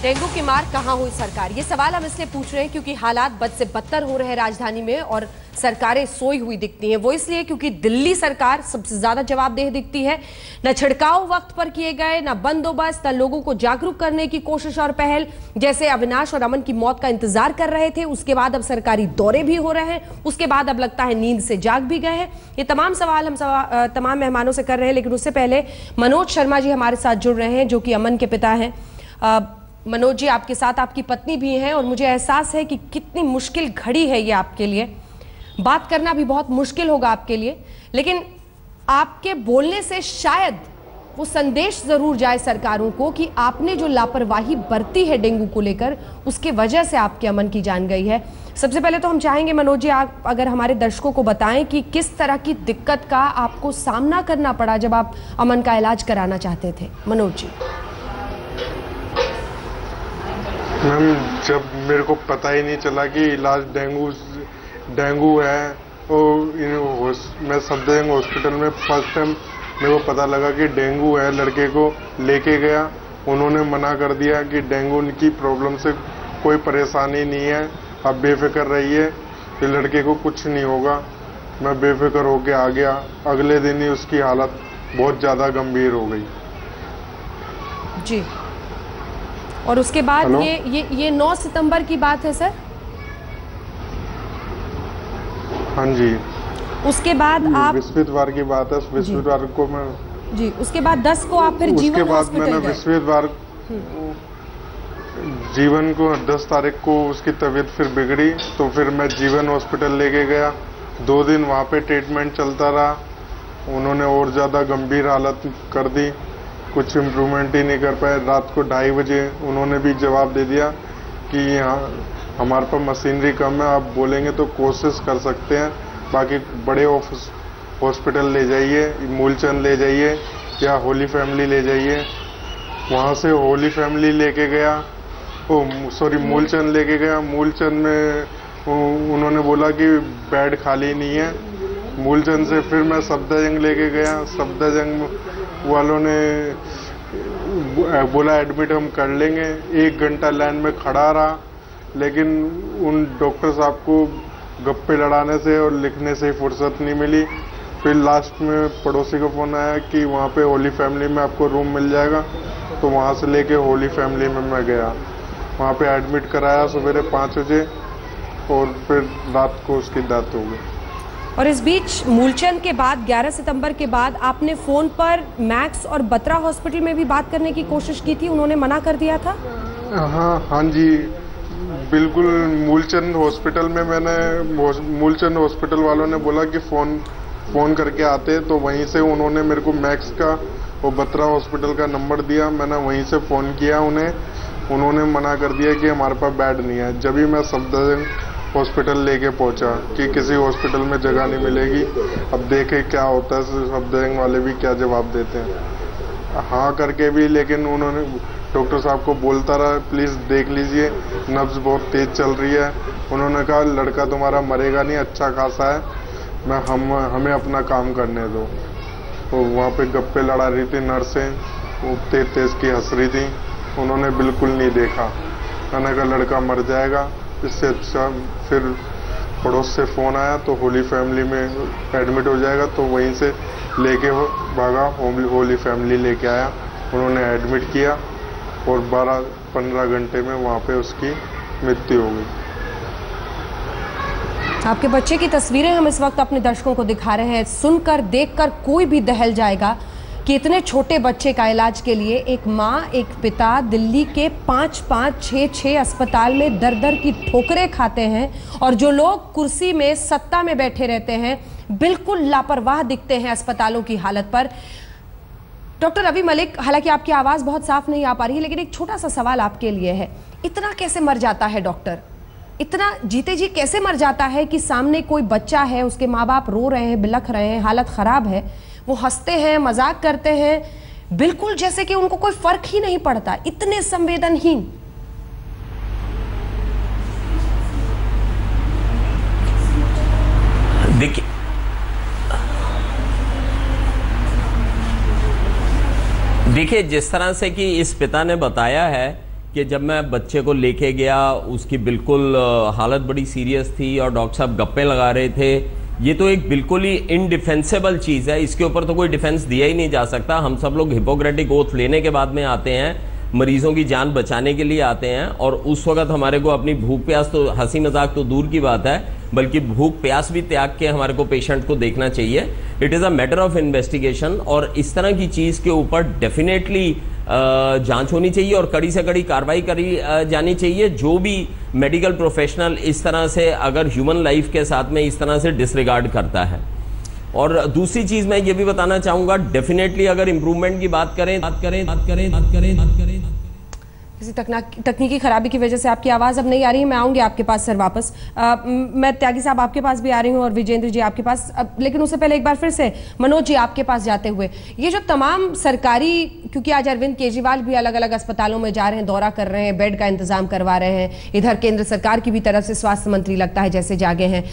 Dengue की मार कहां हुई सरकार, ये सवाल हम इसलिए पूछ रहे हैं क्योंकि हालात बद से बदतर हो रहे हैं राजधानी में और सरकारें सोई हुई दिखती हैं। वो इसलिए क्योंकि दिल्ली सरकार सबसे ज्यादा जवाबदेह दिखती है। न छिड़काव वक्त पर किए गए, न बंदोबस्त, न लोगों को जागरूक करने की कोशिश और पहल। जैसे अविनाश और अमन की मौत का इंतजार कर रहे थे, उसके बाद अब सरकारी दौरे भी हो रहे हैं, उसके बाद अब लगता है नींद से जाग भी गए हैं। ये तमाम सवाल हम तमाम मेहमानों से कर रहे हैं, लेकिन उससे पहले मनोज शर्मा जी हमारे साथ जुड़ रहे हैं जो कि अमन के पिता हैं। मनोज जी, आपके साथ आपकी पत्नी भी हैं और मुझे एहसास है कि कितनी मुश्किल घड़ी है ये आपके लिए। बात करना भी बहुत मुश्किल होगा आपके लिए, लेकिन आपके बोलने से शायद वो संदेश जरूर जाए सरकारों को कि आपने जो लापरवाही बरती है डेंगू को लेकर, उसके वजह से आपके अमन की जान गई है। सबसे पहले तो हम चाहेंगे मनोज जी, आप अगर हमारे दर्शकों को बताएं कि किस तरह की दिक्कत का आपको सामना करना पड़ा जब आप अमन का इलाज कराना चाहते थे। मनोज जी। मैम, जब मेरे को पता ही नहीं चला कि इलाज डेंगू है, तो मैं सफदरजंग हॉस्पिटल में फर्स्ट टाइम मेरे को पता लगा कि डेंगू है। लड़के को लेके गया, उन्होंने मना कर दिया कि डेंगू की प्रॉब्लम से कोई परेशानी नहीं है, आप बेफिक्र रहिए, कि लड़के को कुछ नहीं होगा। मैं बेफिक्र होके आ गया। अगले दिन ही उसकी हालत बहुत ज़्यादा गंभीर हो गई जी। और उसके बाद ये 9 सितंबर की बात है सर? हाँ जी। उसके बाद आप बृहस्पतिवार की बात है, बृहस्पतिवार को मैं जी, उसके बाद 10 को आप फिर जीवन उसके बाद मैंने बृहस्पतिवार जीवन को 10 तारीख को उसकी तबीयत फिर बिगड़ी, तो फिर मैं जीवन हॉस्पिटल लेके गया। 2 दिन वहाँ पे ट्रीटमेंट चलता रहा। उन्होंने और ज़्यादा गंभीर हालत कर दी, कुछ इम्प्रूवमेंट ही नहीं कर पाए। रात को 2:30 बजे उन्होंने भी जवाब दे दिया कि यहाँ हमारे पास मशीनरी कम है, आप बोलेंगे तो कोशिश कर सकते हैं, बाकी बड़े हॉस्पिटल ले जाइए, मूलचंद ले जाइए या होली फैमिली ले जाइए। वहाँ से होली फैमिली लेके गया, मूलचंद लेके गया। मूलचंद में उन्होंने बोला कि बेड खाली नहीं है। मूलचंद से फिर मैं सफदरजंग लेके गया। सफदरजंग वालों ने बोला एडमिट हम कर लेंगे। 1 घंटा लाइन में खड़ा रहा, लेकिन उन डॉक्टर साहब को गप्पे लड़ाने से और लिखने से फुर्सत नहीं मिली। फिर लास्ट में पड़ोसी को फ़ोन आया कि वहाँ पे होली फैमिली में आपको रूम मिल जाएगा, तो वहाँ से लेके होली फैमिली में मैं गया। वहाँ पे एडमिट कराया सवेरे 5 बजे और फिर रात को उसकी डेथ हो गई। और इस बीच मूलचंद के बाद 11 सितंबर के बाद आपने फ़ोन पर मैक्स और बत्रा हॉस्पिटल में भी बात करने की कोशिश की थी, उन्होंने मना कर दिया था? हाँ जी, बिल्कुल। मूलचंद हॉस्पिटल में मूलचंद हॉस्पिटल वालों ने बोला कि फ़ोन करके आते, तो वहीं से उन्होंने मेरे को मैक्स का और बत्रा हॉस्पिटल का नंबर दिया। मैंने वहीं से फ़ोन किया उन्होंने मना कर दिया कि हमारे पास बेड नहीं है। जब भी मैं सफदरजंग हॉस्पिटल लेके पहुंचा कि किसी हॉस्पिटल में जगह नहीं मिलेगी, अब देखे क्या होता है, सफदरजंग वाले भी क्या जवाब देते हैं। हाँ करके भी, लेकिन उन्होंने डॉक्टर साहब को बोलता रहा प्लीज़ देख लीजिए, नब्ज़ बहुत तेज़ चल रही है। उन्होंने कहा लड़का तुम्हारा मरेगा नहीं, अच्छा खासा है, हमें अपना काम करने दो। तो वहाँ पे गप्पे लड़ा रही थी नर्सें, वो तेज़ की हंस रही थी। उन्होंने बिल्कुल नहीं देखा। मैंने कहा लड़का मर जाएगा, इससे अच्छा फिर पड़ोस से फ़ोन आया तो होली फैमिली में एडमिट हो जाएगा, तो वहीं से लेके भागा। होली फैमिली लेके आया, उन्होंने एडमिट किया और 12-15 घंटे में वहाँ पे उसकी मृत्यु हो गई। आपके बच्चे की तस्वीरें हम इस वक्त अपने दर्शकों को दिखा रहे हैं। सुनकर देखकर कोई भी दहल जाएगा कि इतने छोटे बच्चे का इलाज के लिए एक माँ, एक पिता दिल्ली के 5-5, 6-6 अस्पताल में दर-दर की ठोकरें खाते हैं, और जो लोग कुर्सी में सत्ता में बैठे रहते हैं बिल्कुल लापरवाह दिखते हैं अस्पतालों की हालत पर। डॉक्टर रवि मलिक, हालांकि आपकी आवाज़ बहुत साफ नहीं आ पा रही है, लेकिन एक छोटा सा सवाल आपके लिए है। इतना कैसे मर जाता है डॉक्टर? इतना जीते जी कैसे मर जाता है कि सामने कोई बच्चा है, उसके माँ बाप रो रहे हैं, बिलख रहे हैं, हालत ख़राब है, वो हंसते हैं, मजाक करते हैं, बिल्कुल जैसे कि उनको कोई फर्क ही नहीं पड़ता, इतने संवेदनहीन। देखिए जिस तरह से कि इस पिता ने बताया है कि जब मैं बच्चे को लेके गया, उसकी बिल्कुल हालत बड़ी सीरियस थी और डॉक्टर साहब गप्पे लगा रहे थे। ये तो एक बिल्कुल ही इनडिफेंसेबल चीज़ है, इसके ऊपर तो कोई डिफेंस दिया ही नहीं जा सकता। हम सब लोग हिपोक्रेटिक ओथ लेने के बाद में आते हैं, मरीजों की जान बचाने के लिए आते हैं, और उस वक्त हमारे को अपनी भूख प्यास, तो हंसी मजाक तो दूर की बात है, बल्कि भूख प्यास भी त्याग के हमारे को पेशेंट को देखना चाहिए। It is a matter of investigation, और इस तरह की चीज़ के ऊपर डेफिनेटली जांच होनी चाहिए और कड़ी से कड़ी कार्रवाई करी जानी चाहिए। जो भी मेडिकल प्रोफेशनल इस तरह से अगर ह्यूमन लाइफ के साथ में इस तरह से डिसरिगार्ड करता है। और दूसरी चीज़ मैं ये भी बताना चाहूँगा, डेफिनेटली अगर इम्प्रूवमेंट की बात करें किसी तकनीकी खराबी की वजह से आपकी आवाज़ अब नहीं आ रही है। मैं आऊँगी आपके पास सर वापस। मैं त्यागी साहब आपके पास भी आ रही हूँ और विजेंद्र जी आपके पास। लेकिन उससे पहले एक बार फिर से मनोज जी आपके पास जाते हुए, ये जो तमाम सरकारी, क्योंकि आज अरविंद केजरीवाल भी अलग अलग अस्पतालों में जा रहे हैं, दौरा कर रहे हैं, बेड का इंतजाम करवा रहे हैं, इधर केंद्र सरकार की भी तरफ से स्वास्थ्य मंत्री लगता है जैसे जागे हैं,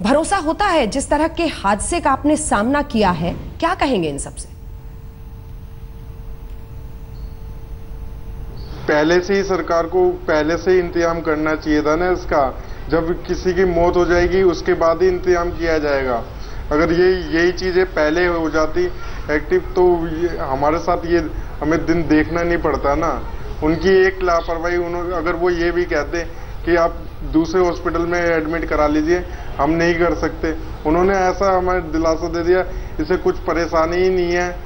भरोसा होता है जिस तरह के हादसे का आपने सामना किया है, क्या कहेंगे इन सबसे? पहले से ही सरकार को पहले से ही इंतजाम करना चाहिए था ना इसका। जब किसी की मौत हो जाएगी उसके बाद ही इंतजाम किया जाएगा। अगर यही चीजें पहले हो जाती एक्टिव, तो हमारे साथ ये हमें दिन देखना नहीं पड़ता ना। उनकी एक लापरवाही, अगर वो ये भी कहते कि आप दूसरे हॉस्पिटल में एडमिट करा लीजिए, हम नहीं कर सकते। उन्होंने ऐसा हमें दिलासा दे दिया, इसे कुछ परेशानी ही नहीं है।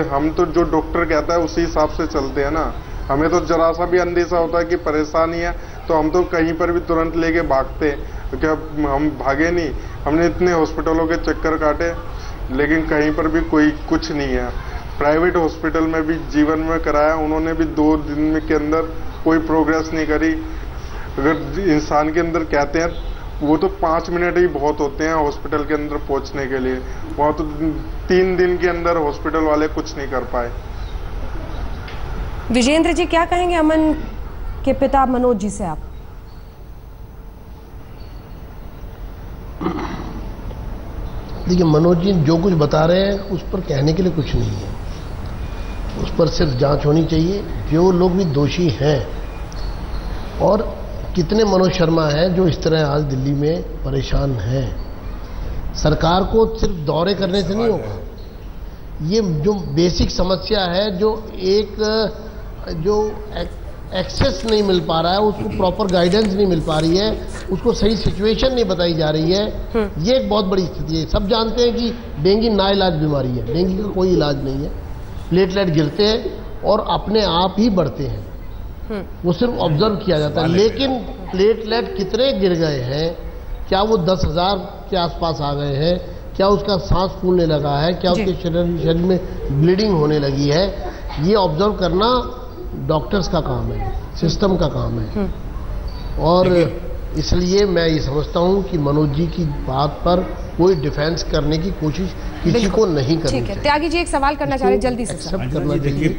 हम तो जो डॉक्टर कहता है उसी हिसाब से चलते हैं ना। हमें तो जरा सा भी अंदेशा होता है कि परेशानी है तो हम तो कहीं पर भी तुरंत लेके भागते हैं। क्या हम भागे नहीं? हमने इतने हॉस्पिटलों के चक्कर काटे, लेकिन कहीं पर भी कोई कुछ नहीं है। प्राइवेट हॉस्पिटल में भी जीवन में कराया, उन्होंने भी 2 दिन के अंदर कोई प्रोग्रेस नहीं करी। अगर इंसान के अंदर कहते हैं, वो तो 5 मिनट ही बहुत होते हैं हॉस्पिटल के अंदर पहुंचने के लिए। वहाँ तो 3 दिन के अंदर हॉस्पिटल वाले कुछ नहीं कर पाए। विजेंद्र जी क्या कहेंगे अमन के पिता मनोज जी से आप? देखिए, मनोज जी जो कुछ बता रहे हैं उस पर कहने के लिए कुछ नहीं है। उस पर सिर्फ जांच होनी चाहिए। जो लोग भी दोषी हैं, और कितने मनोज शर्मा हैं जो इस तरह आज दिल्ली में परेशान हैं। सरकार को सिर्फ दौरे करने से नहीं होगा। ये जो बेसिक समस्या है, जो एक्सेस नहीं मिल पा रहा है, उसको प्रॉपर गाइडेंस नहीं मिल पा रही है, उसको सही सिचुएशन नहीं बताई जा रही है, ये एक बहुत बड़ी स्थिति है। सब जानते हैं कि डेंगू नाइलाज बीमारी है, डेंगू का कोई इलाज नहीं है। प्लेटलेट गिरते हैं और अपने आप ही बढ़ते हैं, वो सिर्फ ऑब्जर्व किया जाता है। लेकिन प्लेटलेट कितने गिर गए हैं, क्या वो 10,000 के आसपास आ गए हैं, क्या उसका सांस फूलने लगा है, क्या उसके शरीर में ब्लीडिंग होने लगी है, ये ऑब्जर्व करना डॉक्टर्स का काम है, सिस्टम का काम है। और इसलिए मैं ये समझता हूँ कि मनोज जी की बात पर कोई डिफेंस करने की कोशिश किसी को नहीं करनी चाहिए। त्यागी जी एक सवाल करना चाह रहे जल्दी से। एक्सेप्ट करना चाहिए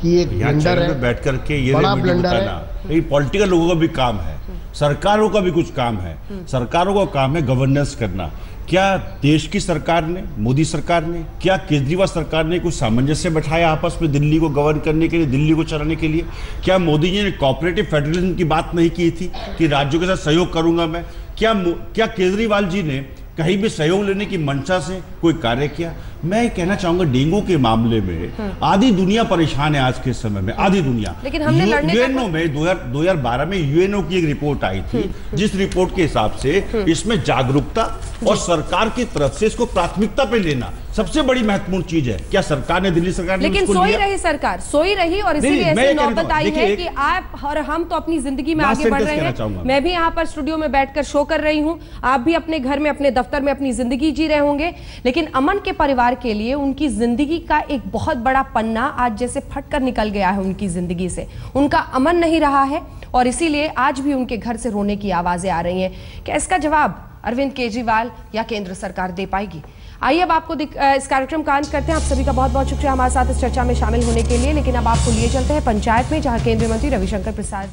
कि एक ब्लंडर है, बैठ करके ये बड़ा ब्लंडर है। ये पॉलिटिकल लोगों का भी काम है, सरकारों का भी कुछ काम है। सरकारों का काम है गवर्नेंस करना। क्या देश की सरकार ने, मोदी सरकार ने, क्या केजरीवाल सरकार ने कुछ सामंजस्य बैठाया आपस में दिल्ली को गवर्न करने के लिए, दिल्ली को चलाने के लिए? क्या मोदी जी ने कोऑपरेटिव फेडरलिज्म की बात नहीं की थी कि राज्यों के साथ सहयोग करूंगा मैं? क्या केजरीवाल जी ने कहीं भी सहयोग लेने की मंशा से कोई कार्य किया? मैं कहना चाहूंगा डेंगू के मामले में आधी दुनिया परेशान है आज के समय में, आधी दुनिया। लेकिन हमने यूएनओ में 2012 में यूएनओ की एक रिपोर्ट आई थी, जिस रिपोर्ट के हिसाब से इसमें जागरूकता और सरकार की तरफ से इसको प्राथमिकता पे लेना सबसे बड़ी महत्वपूर्ण चीज है। क्या सरकार ने, दिल्ली सरकार ने, लेकिन सोई रही सरकार, सोई रही, और इसीलिए ऐसी नौबत आई है कि आप और हम तो अपनी जिंदगी में आगे बढ़ रहे हैं। मैं भी यहाँ पर स्टूडियो में बैठकर शो कर रही हूँ, आप भी अपने घर में, अपने दफ्तर में अपनी जिंदगी जी रहे होंगे। लेकिन अमन के परिवार के लिए उनकी जिंदगी का एक बहुत बड़ा पन्ना आज जैसे फटकर निकल गया है उनकी जिंदगी से। उनका अमन नहीं रहा है और इसीलिए आज भी उनके घर से रोने की आवाजें आ रही हैं। क्या इसका जवाब अरविंद केजरीवाल या केंद्र सरकार दे पाएगी? आइए अब आपको इस कार्यक्रम का अंत करते हैं। आप सभी का बहुत बहुत शुक्रिया हमारे साथ इस चर्चा में शामिल होने के लिए। लेकिन अब आपको लिए चलते हैं पंचायत में, जहां केंद्रीय मंत्री रविशंकर प्रसाद